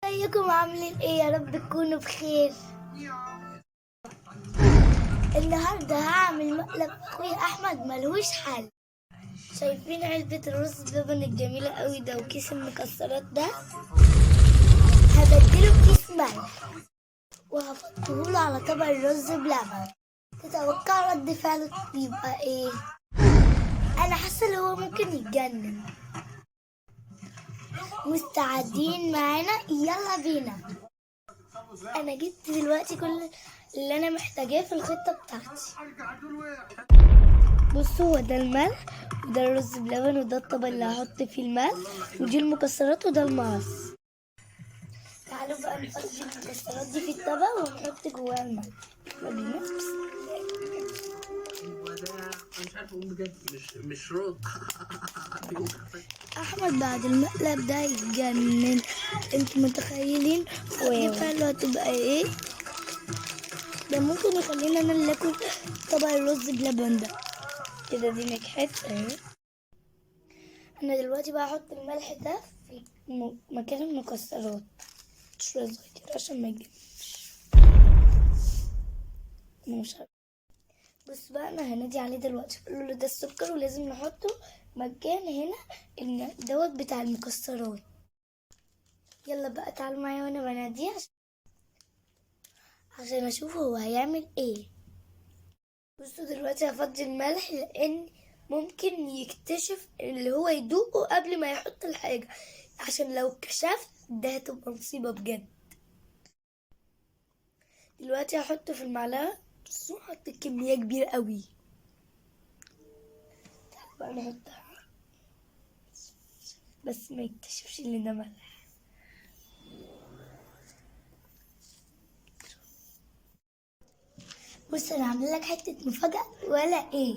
ازيكم عاملين ايه؟ يا رب تكونوا بخير. النهارده هعمل مقلب اخويا احمد ملهوش حل. شايفين علبة الرز بلبن الجميلة قوي ده وكيس المكسرات ده؟ هبدله كيس ملح وهحطهوله على طبق الرز بلبن. تتوقع رد فعله يبقى ايه؟ انا حاسه ان هو ممكن يتجنن. مستعدين معانا؟ يلا بينا. انا جبت دلوقتي كل اللي انا محتاجاه في الخطه بتاعتي. بصوا، هو ده الملح وده الرز بلبن وده الطبق اللي هحط فيه الملح ودي المكسرات وده المقص. تعالوا بقى نفضي المكسرات دي في الطبق ونحط جواها الملح. مش عارف اقول بجد، مش راضي. احمد بعد المقلب ده يتجنن. انتوا متخيلين رد فعله هتبقى ايه؟ ده ممكن يخلينا انا اللي اكل طبق الرز بلبن ده. كده دي نجحت اهي. انا دلوقتي بقى احط الملح ده في مكان المكسرات شويه صغير عشان ما يجيبش. مش عارف. بص بقى، انا هنادي عليه دلوقتي اقول له ده السكر ولازم نحطه مكان هنا ان دوت بتاع المكسرات. يلا بقى تعالوا معايا وانا بناديه عشان اشوف هو هيعمل ايه. بصوا دلوقتي هفضي الملح لان ممكن يكتشف اللي هو يدوقه قبل ما يحط الحاجة، عشان لو اكتشف ده هتبقى مصيبة بجد. دلوقتي هحطه في المعلقة. بصوا هحط كمية كبيرة قوي. تعالوا بقى نحطها بس ما يكتشفش ان ده ملح. بص انا عامله لك حته مفاجاه ولا ايه؟